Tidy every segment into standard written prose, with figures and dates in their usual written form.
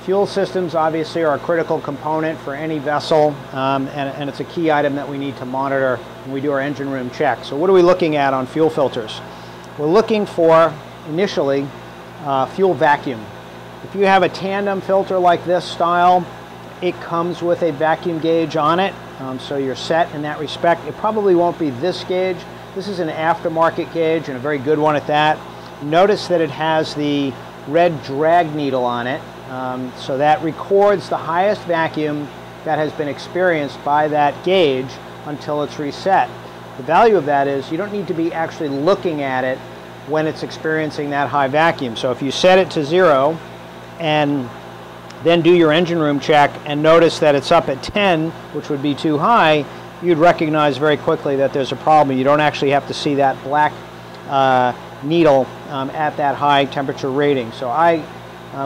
Fuel systems obviously are a critical component for any vessel, and it's a key item that we need to monitor when we do our engine room check. So what are we looking at on fuel filters? We're looking for, initially, fuel vacuum. If you have a tandem filter like this style, it comes with a vacuum gauge on it, so you're set in that respect. It probably won't be this gauge. This is an aftermarket gauge, and a very good one at that. Notice that it has the red drag needle on it, so that records the highest vacuum that has been experienced by that gauge until it's reset. The value of that is you don't need to be actually looking at it when it's experiencing that high vacuum. So if you set it to 0 and then do your engine room check and notice that it's up at 10, which would be too high, you'd recognize very quickly that there's a problem. You don't actually have to see that black needle at that high temperature rating. So I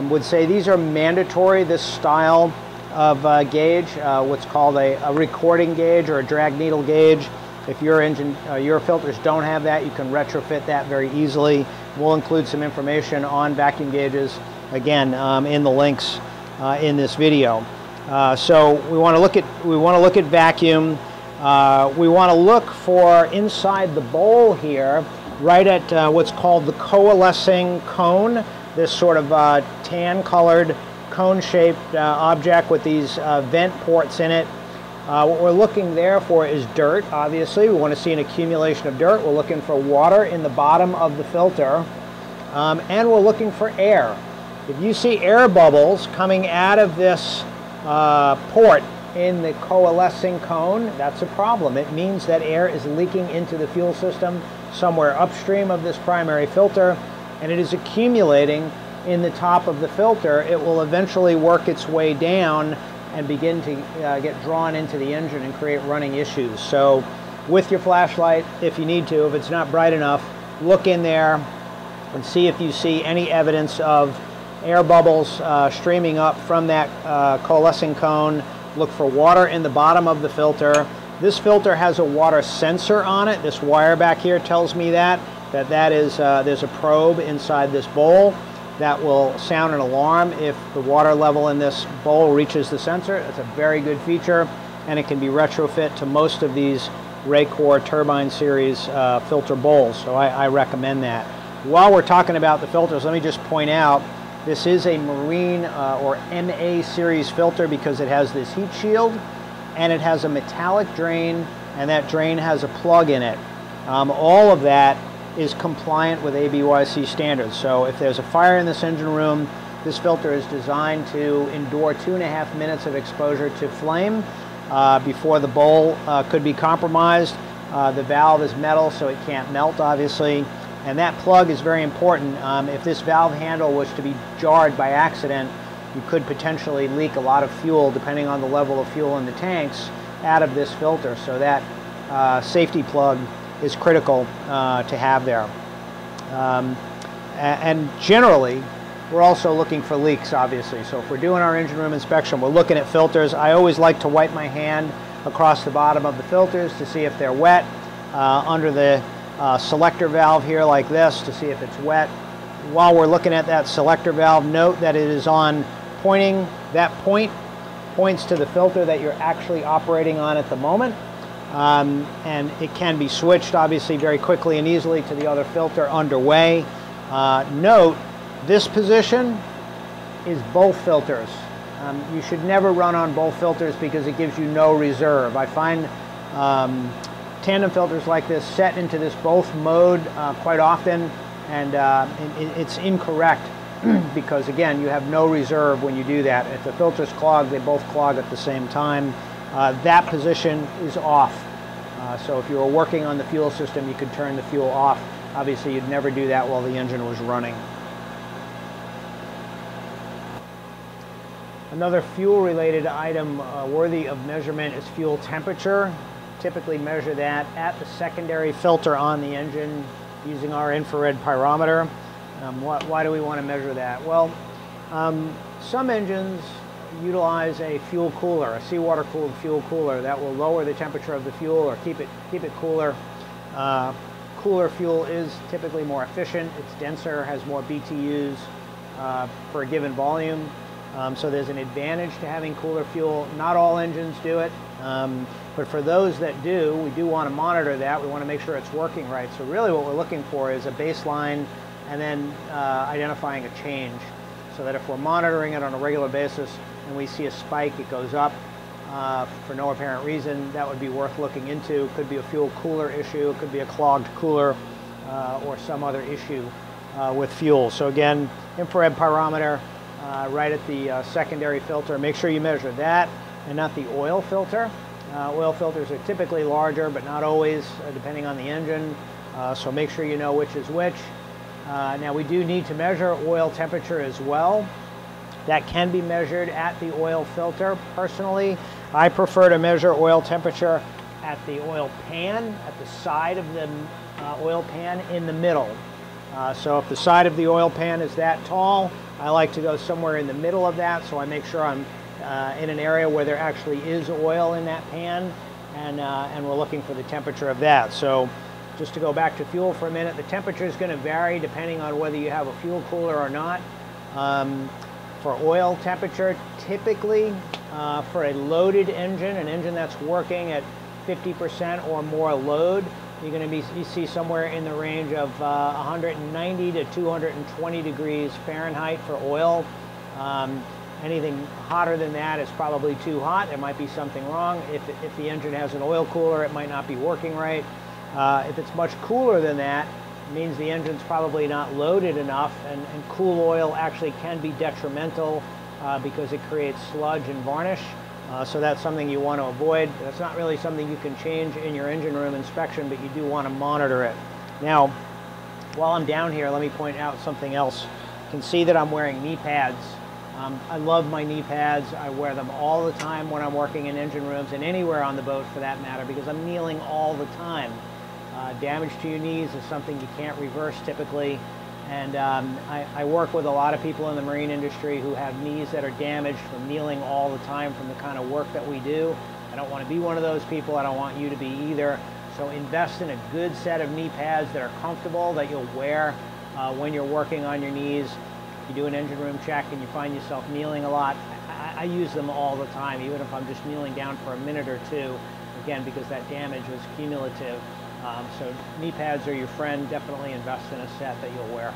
would say these are mandatory, this style of gauge, what's called a recording gauge or a drag needle gauge. If your filters don't have that, you can retrofit that very easily. We'll include some information on vacuum gauges, again, in the links in this video. So we want to look at vacuum. We want to look for inside the bowl here, right at what's called the coalescing cone, this sort of tan-colored cone-shaped object with these vent ports in it. What we're looking there for is dirt, obviously. We want to see an accumulation of dirt. We're looking for water in the bottom of the filter, and we're looking for air. If you see air bubbles coming out of this port in the coalescing cone, that's a problem. It means that air is leaking into the fuel system somewhere upstream of this primary filter, and it is accumulating in the top of the filter. It will eventually work its way down and begin to get drawn into the engine and create running issues. So with your flashlight, if you need to, if it's not bright enough, look in there and see if you see any evidence of air bubbles streaming up from that coalescing cone. Look for water in the bottom of the filter. This filter has a water sensor on it. This wire back here tells me that is there's a probe inside this bowl that will sound an alarm if the water level in this bowl reaches the sensor. It's a very good feature, and it can be retrofit to most of these Raycor Turbine Series filter bowls, so I recommend that. While we're talking about the filters, let me just point out this is a Marine or MA Series filter because it has this heat shield, and it has a metallic drain, and that drain has a plug in it. All of that is compliant with ABYC standards. So if there's a fire in this engine room, this filter is designed to endure 2.5 minutes of exposure to flame before the bowl could be compromised. The valve is metal, so it can't melt, obviously. And that plug is very important. If this valve handle was to be jarred by accident, you could potentially leak a lot of fuel, depending on the level of fuel in the tanks, out of this filter. So that safety plug is critical to have there. And generally, we're also looking for leaks, obviously. So if we're doing our engine room inspection, we're looking at filters. I always like to wipe my hand across the bottom of the filters to see if they're wet, under the selector valve here like this to see if it's wet. While we're looking at that selector valve, note that it is on pointing. That point points to the filter that you're actually operating on at the moment. And it can be switched, obviously, very quickly and easily to the other filter underway. Note, this position is both filters. You should never run on both filters because it gives you no reserve. I find tandem filters like this set into this both mode quite often, and it's incorrect because, again, you have no reserve when you do that. If the filter's clogged, they both clog at the same time. That position is off. So if you were working on the fuel system, you could turn the fuel off. Obviously, you'd never do that while the engine was running. Another fuel-related item worthy of measurement is fuel temperature. Typically measure that at the secondary filter on the engine using our infrared pyrometer. Why do we want to measure that? Well, some engines utilize a fuel cooler, a seawater cooled fuel cooler that will lower the temperature of the fuel or keep it cooler. Cooler fuel is typically more efficient. It's denser, has more BTUs per given volume. So there's an advantage to having cooler fuel. Not all engines do it, but for those that do, we do want to monitor that. We want to make sure it's working right. So really what we're looking for is a baseline and then identifying a change, so that if we're monitoring it on a regular basis and we see a spike, it goes up for no apparent reason, that would be worth looking into. It could be a fuel cooler issue, it could be a clogged cooler, or some other issue with fuel. So again, infrared pyrometer right at the secondary filter. Make sure you measure that and not the oil filter. Oil filters are typically larger, but not always, depending on the engine. So make sure you know which is which. Now we do need to measure oil temperature as well. That can be measured at the oil filter. Personally, I prefer to measure oil temperature at the oil pan, at the side of the oil pan in the middle. So if the side of the oil pan is that tall, I like to go somewhere in the middle of that, so I make sure I'm in an area where there actually is oil in that pan, and we're looking for the temperature of that. So just to go back to fuel for a minute, the temperature is going to vary depending on whether you have a fuel cooler or not. For oil temperature, typically for a loaded engine, an engine that's working at 50% or more load, you're going to see somewhere in the range of 190 to 220 degrees Fahrenheit for oil. Anything hotter than that is probably too hot. There might be something wrong. If the engine has an oil cooler, it might not be working right. If it's much cooler than that, it means the engine's probably not loaded enough, and cool oil actually can be detrimental because it creates sludge and varnish. So that's something you want to avoid. That's not really something you can change in your engine room inspection, but you do want to monitor it. Now, while I'm down here, let me point out something else. You can see that I'm wearing knee pads. I love my knee pads. I wear them all the time when I'm working in engine rooms and anywhere on the boat for that matter, because I'm kneeling all the time. Damage to your knees is something you can't reverse typically. And I work with a lot of people in the marine industry who have knees that are damaged from kneeling all the time from the kind of work that we do. I don't want to be one of those people. I don't want you to be either. So invest in a good set of knee pads that are comfortable, that you'll wear when you're working on your knees. If you do an engine room check and you find yourself kneeling a lot, I use them all the time, even if I'm just kneeling down for a minute or two, again, because that damage is cumulative. So knee pads are your friend. Definitely invest in a set that you'll wear.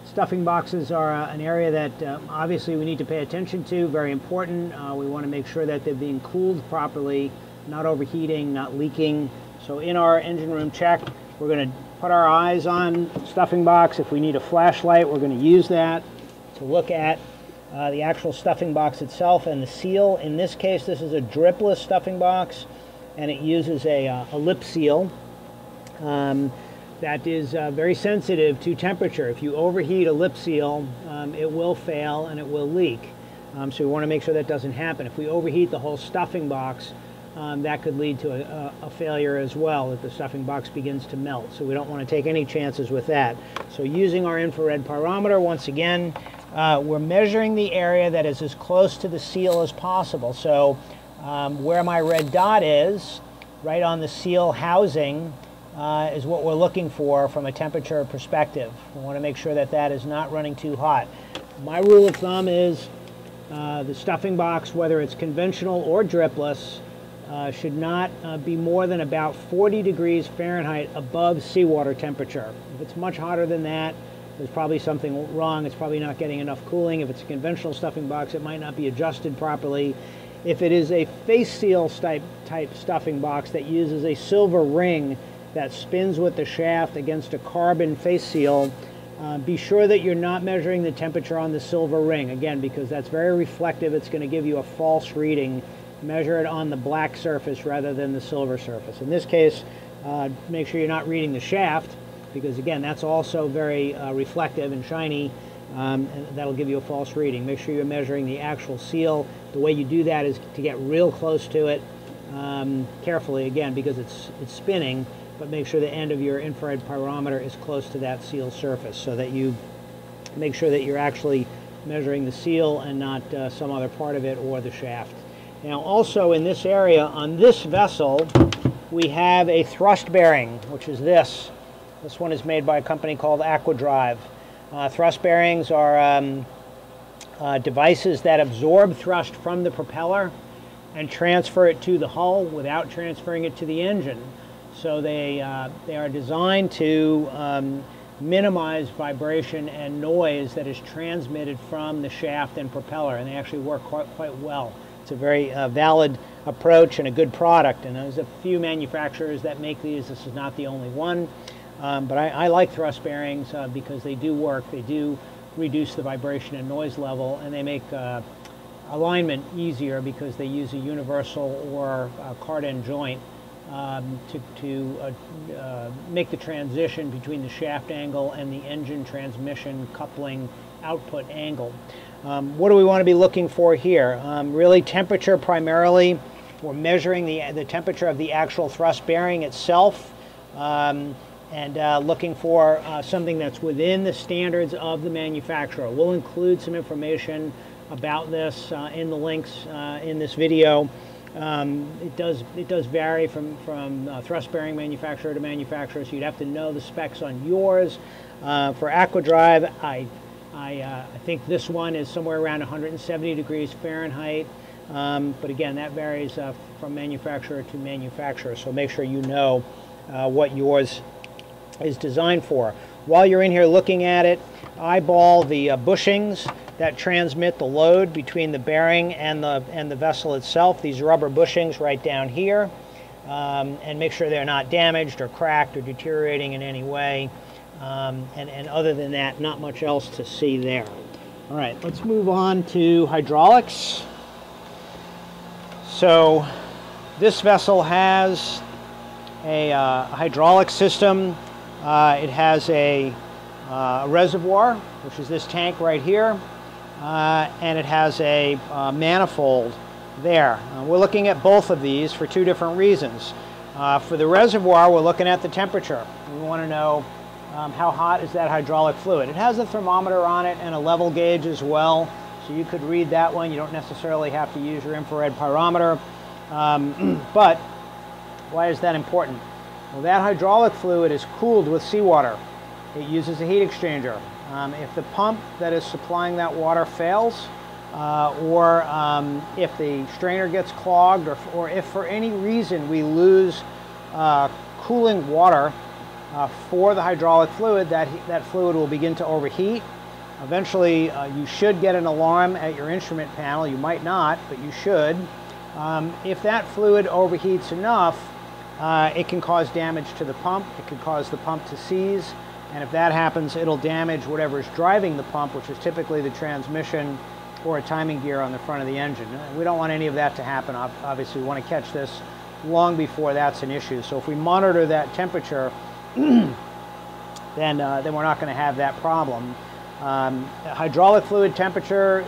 Stuffing boxes are an area that obviously we need to pay attention to. Very important. We want to make sure that they're being cooled properly, not overheating, not leaking. So in our engine room check, we're going to put our eyes on stuffing box. If we need a flashlight, we're going to use that to look at the actual stuffing box itself and the seal. In this case, this is a dripless stuffing box, and it uses a lip seal that is very sensitive to temperature. If you overheat a lip seal, it will fail and it will leak. So we want to make sure that doesn't happen. If we overheat the whole stuffing box, that could lead to a failure as well, if the stuffing box begins to melt. So we don't want to take any chances with that. So using our infrared pyrometer, once again, we're measuring the area that is as close to the seal as possible. So where my red dot is, right on the seal housing, is what we're looking for from a temperature perspective. We want to make sure that that is not running too hot. My rule of thumb is the stuffing box, whether it's conventional or dripless, should not be more than about 40 degrees Fahrenheit above seawater temperature. If it's much hotter than that, there's probably something wrong. It's probably not getting enough cooling. If it's a conventional stuffing box, it might not be adjusted properly. If it is a face seal type stuffing box that uses a silver ring that spins with the shaft against a carbon face seal, be sure that you're not measuring the temperature on the silver ring, again, because that's very reflective. It's going to give you a false reading. Measure it on the black surface rather than the silver surface. In this case, make sure you're not reading the shaft, because again, that's also very reflective and shiny, and that'll give you a false reading. Make sure you're measuring the actual seal. The way you do that is to get real close to it, carefully, again, because it's spinning, but make sure the end of your infrared pyrometer is close to that seal surface, so that you make sure that you're actually measuring the seal and not some other part of it or the shaft. Now also in this area, on this vessel, we have a thrust bearing, which is this. This one is made by a company called Aquadrive. Thrust bearings are devices that absorb thrust from the propeller and transfer it to the hull without transferring it to the engine. So they are designed to minimize vibration and noise that is transmitted from the shaft and propeller, and they actually work quite well. It's a very valid approach and a good product, and there's a few manufacturers that make these. This is not the only one, but I like thrust bearings because they do work. They do reduce the vibration and noise level, and they make alignment easier because they use a universal or a cart end joint to make the transition between the shaft angle and the engine transmission coupling output angle. What do we want to be looking for here? Really temperature primarily. We're measuring the temperature of the actual thrust bearing itself, and looking for something that's within the standards of the manufacturer. We'll include some information about this in the links in this video. It does vary from thrust bearing manufacturer to manufacturer, so you'd have to know the specs on yours. For Aquadrive, I think this one is somewhere around 170 degrees Fahrenheit, but again, that varies from manufacturer to manufacturer, so make sure you know what yours is designed for. While you're in here looking at it, eyeball the bushings that transmit the load between the bearing and the vessel itself. These rubber bushings right down here, and make sure they're not damaged or cracked or deteriorating in any way. And other than that, not much else to see there. All right, let's move on to hydraulics. So this vessel has a hydraulic system. It has a reservoir, which is this tank right here, and it has a manifold there. We're looking at both of these for two different reasons. For the reservoir, we're looking at the temperature. We want to know how hot is that hydraulic fluid. It has a thermometer on it and a level gauge as well, so you could read that one. You don't necessarily have to use your infrared pyrometer. But why is that important? Well, that hydraulic fluid is cooled with seawater. It uses a heat exchanger. If the pump that is supplying that water fails, or if the strainer gets clogged, or if for any reason we lose cooling water for the hydraulic fluid, that fluid will begin to overheat. Eventually, you should get an alarm at your instrument panel. You might not, but you should. If that fluid overheats enough, it can cause damage to the pump. It could cause the pump to seize, and if that happens, it'll damage whatever is driving the pump, which is typically the transmission or a timing gear on the front of the engine. We don't want any of that to happen. Obviously, we want to catch this long before that's an issue. So if we monitor that temperature, then we're not going to have that problem. Hydraulic fluid temperature,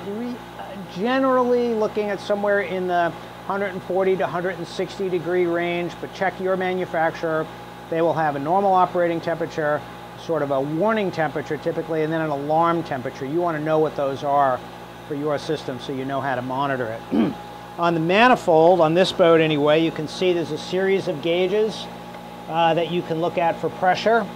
generally looking at somewhere in the 140 to 160 degree range, but check your manufacturer. They will have a normal operating temperature, sort of a warning temperature typically, and then an alarm temperature. You want to know what those are for your system so you know how to monitor it. On the manifold, on this boat anyway, you can see there's a series of gauges that you can look at for pressure,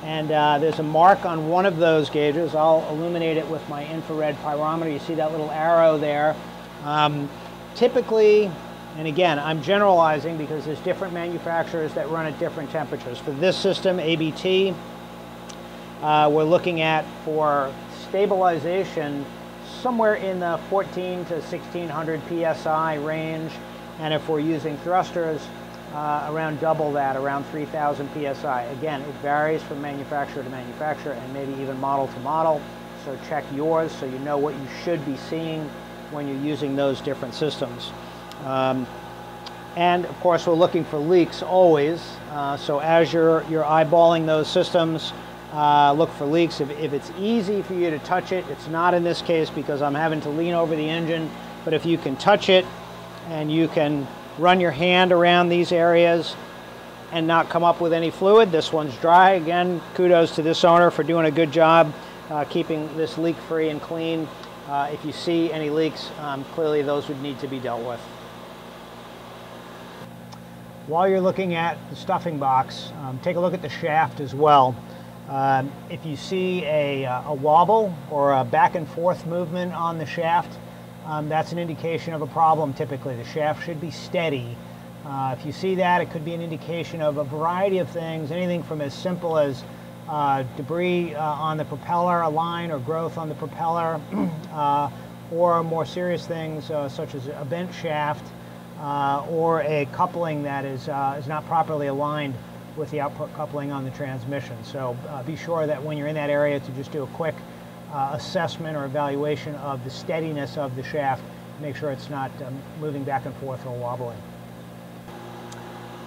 and there's a mark on one of those gauges. I'll illuminate it with my infrared pyrometer. You see that little arrow there. Typically, and again, I'm generalizing because there's different manufacturers that run at different temperatures. For this system, ABT, we're looking at, for stabilization, somewhere in the 14 to 1600 psi range, and if we're using thrusters, around double that, around 3000 psi. Again, it varies from manufacturer to manufacturer and maybe even model to model, so check yours so you know what you should be seeing when you're using those different systems. And of course, we're looking for leaks always, so as you're eyeballing those systems, look for leaks. If it's easy for you to touch it, it's not in this case because I'm having to lean over the engine, but if you can touch it and you can run your hand around these areas and not come up with any fluid, this one's dry. Again, kudos to this owner for doing a good job keeping this leak free and clean. If you see any leaks, clearly those would need to be dealt with. While you're looking at the stuffing box, take a look at the shaft as well. If you see a wobble or a back and forth movement on the shaft, that's an indication of a problem typically. The shaft should be steady. If you see that, it could be an indication of a variety of things, anything from as simple as debris on the propeller, a line or growth on the propeller, or more serious things such as a bent shaft or a coupling that is not properly aligned with the output coupling on the transmission. So be sure that when you're in that area to just do a quick assessment or evaluation of the steadiness of the shaft, make sure it's not moving back and forth or wobbling.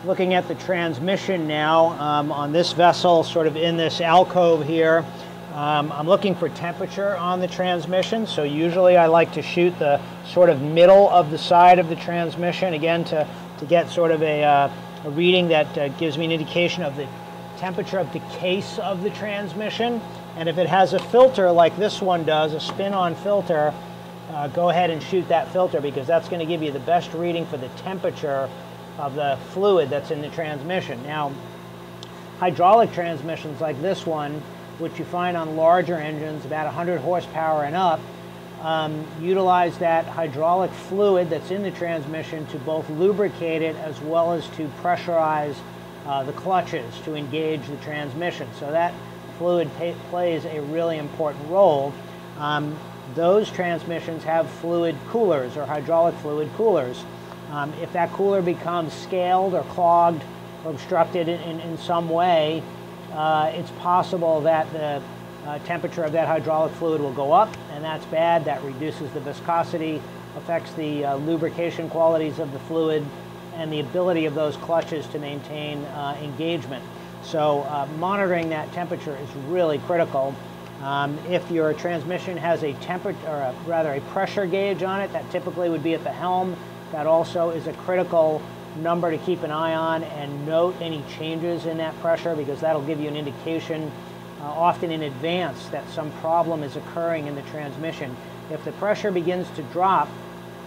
Looking at the transmission now on this vessel, sort of in this alcove here, I'm looking for temperature on the transmission. So usually I like to shoot the sort of middle of the side of the transmission, again to get sort of a reading that gives me an indication of the temperature of the case of the transmission. And if it has a filter like this one does, a spin-on filter, go ahead and shoot that filter, because that's going to give you the best reading for the temperature of the fluid that's in the transmission. Now, hydraulic transmissions like this one, which you find on larger engines, about 100 horsepower and up, utilize that hydraulic fluid that's in the transmission to both lubricate it as well as to pressurize the clutches to engage the transmission. So that fluid plays a really important role. Those transmissions have fluid coolers or hydraulic fluid coolers. If that cooler becomes scaled or clogged or obstructed in some way, it's possible that the temperature of that hydraulic fluid will go up, and that's bad. That reduces the viscosity, affects the lubrication qualities of the fluid, and the ability of those clutches to maintain engagement. So monitoring that temperature is really critical. If your transmission has a pressure gauge on it, that typically would be at the helm. That also is a critical number to keep an eye on, and note any changes in that pressure, because that'll give you an indication often in advance that some problem is occurring in the transmission. If the pressure begins to drop,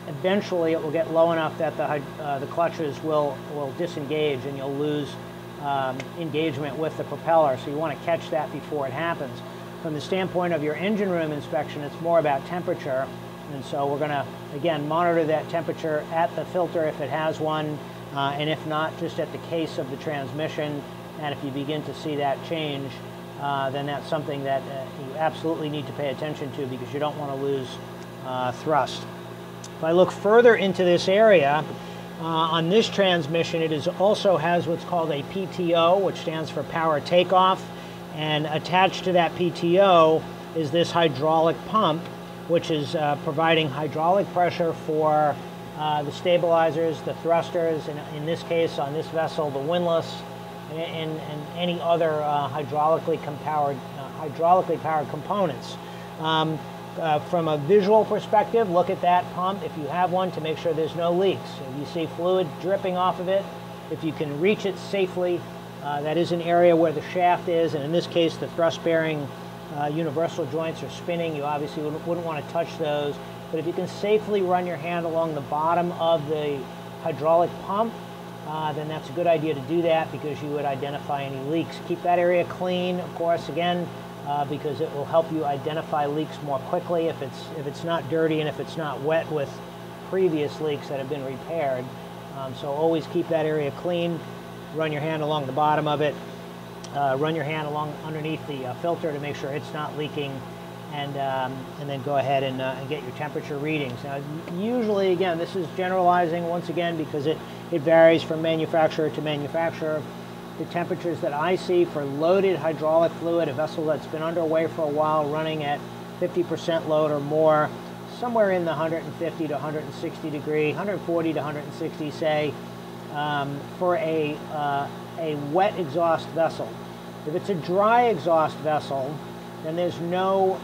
eventually it will get low enough that the clutches will disengage and you'll lose engagement with the propeller. So you want to catch that before it happens. From the standpoint of your engine room inspection, it's more about temperature. And so we're going to, again, monitor that temperature at the filter if it has one, and if not, just at the case of the transmission. And if you begin to see that change, then that's something that you absolutely need to pay attention to, because you don't want to lose thrust. If I look further into this area, on this transmission, it also has what's called a PTO, which stands for power takeoff. And attached to that PTO is this hydraulic pump, which is providing hydraulic pressure for the stabilizers, the thrusters, and in this case, on this vessel, the windlass, and any other hydraulically powered components. From a visual perspective, look at that pump if you have one to make sure there's no leaks. If you see fluid dripping off of it, if you can reach it safely, that is an area where the shaft is, and in this case, the thrust-bearing universal joints are spinning. You obviously wouldn't want to touch those, but if you can safely run your hand along the bottom of the hydraulic pump, then that's a good idea to do that, because you would identify any leaks. Keep that area clean, of course, again, because it will help you identify leaks more quickly if it's not dirty and if it's not wet with previous leaks that have been repaired. So always keep that area clean. Run your hand along the bottom of it. Run your hand along underneath the filter to make sure it's not leaking, and then go ahead and get your temperature readings. Now, usually, again, this is generalizing once again, because it varies from manufacturer to manufacturer. The temperatures that I see for loaded hydraulic fluid, a vessel that's been underway for a while, running at 50% load or more, somewhere in the 150 to 160 degree, 140 to 160, say, for a wet exhaust vessel. If it's a dry exhaust vessel, then there's no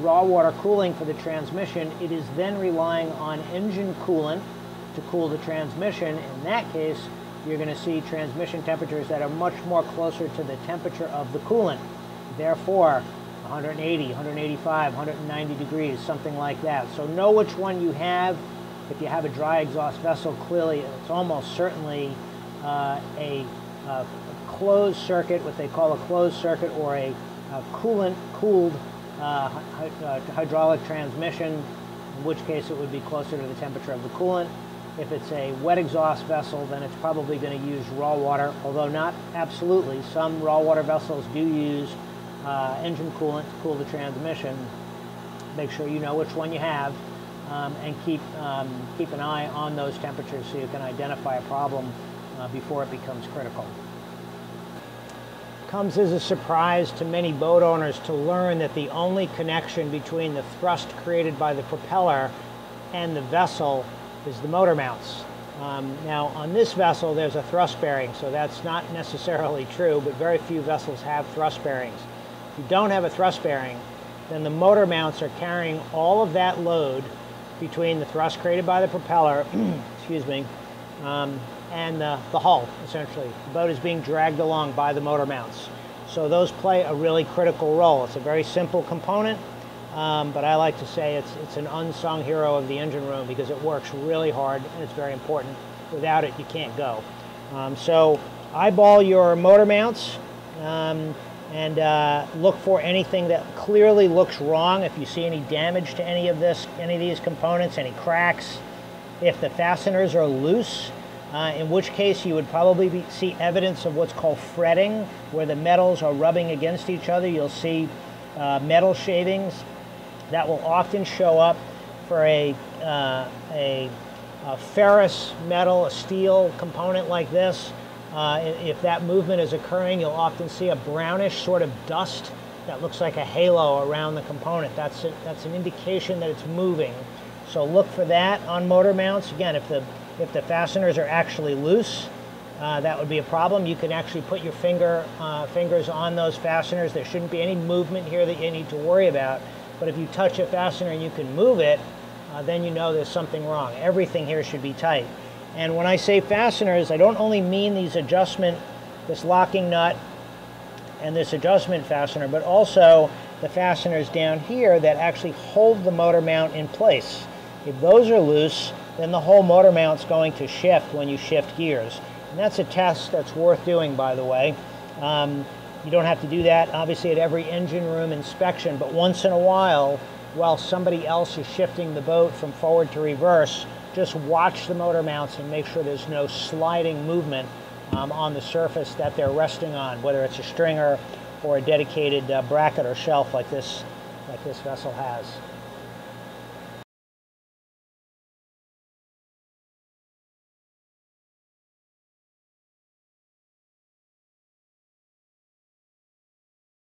raw water cooling for the transmission. It is then relying on engine coolant to cool the transmission. In that case, you're going to see transmission temperatures that are much more closer to the temperature of the coolant. Therefore, 180, 185, 190 degrees, something like that. So know which one you have. If you have a dry exhaust vessel, clearly it's almost certainly a closed circuit, what they call a closed circuit, or a coolant-cooled hydraulic transmission, in which case it would be closer to the temperature of the coolant. If it's a wet exhaust vessel, then it's probably going to use raw water, although not absolutely. Some raw water vessels do use engine coolant to cool the transmission. Make sure you know which one you have, and keep an eye on those temperatures so you can identify a problem before it becomes critical. Comes as a surprise to many boat owners to learn that the only connection between the thrust created by the propeller and the vessel is the motor mounts. Now on this vessel there's a thrust bearing, so that's not necessarily true, but very few vessels have thrust bearings. If you don't have a thrust bearing, then the motor mounts are carrying all of that load between the thrust created by the propeller excuse me, and the hull, essentially. The boat is being dragged along by the motor mounts. So those play a really critical role. It's a very simple component, but I like to say it's an unsung hero of the engine room because it works really hard and it's very important. Without it, you can't go. So eyeball your motor mounts and look for anything that clearly looks wrong. If you see any damage to any of these components, any cracks, if the fasteners are loose, in which case you would probably see evidence of what's called fretting, where the metals are rubbing against each other. You'll see metal shavings. That will often show up for a ferrous metal, a steel component like this. If that movement is occurring, you'll often see a brownish sort of dust that looks like a halo around the component. That's an indication that it's moving. So look for that on motor mounts. Again, if the fasteners are actually loose, that would be a problem. You can actually put your fingers on those fasteners. There shouldn't be any movement here that you need to worry about. But if you touch a fastener and you can move it, then you know there's something wrong. Everything here should be tight. And when I say fasteners, I don't only mean this locking nut and this adjustment fastener, but also the fasteners down here that actually hold the motor mount in place. If those are loose, then the whole motor mount's going to shift when you shift gears. And that's a test that's worth doing, by the way. You don't have to do that, obviously, at every engine room inspection, but once in a while somebody else is shifting the boat from forward to reverse, just watch the motor mounts and make sure there's no sliding movement on the surface that they're resting on, whether it's a stringer or a dedicated bracket or shelf like this vessel has.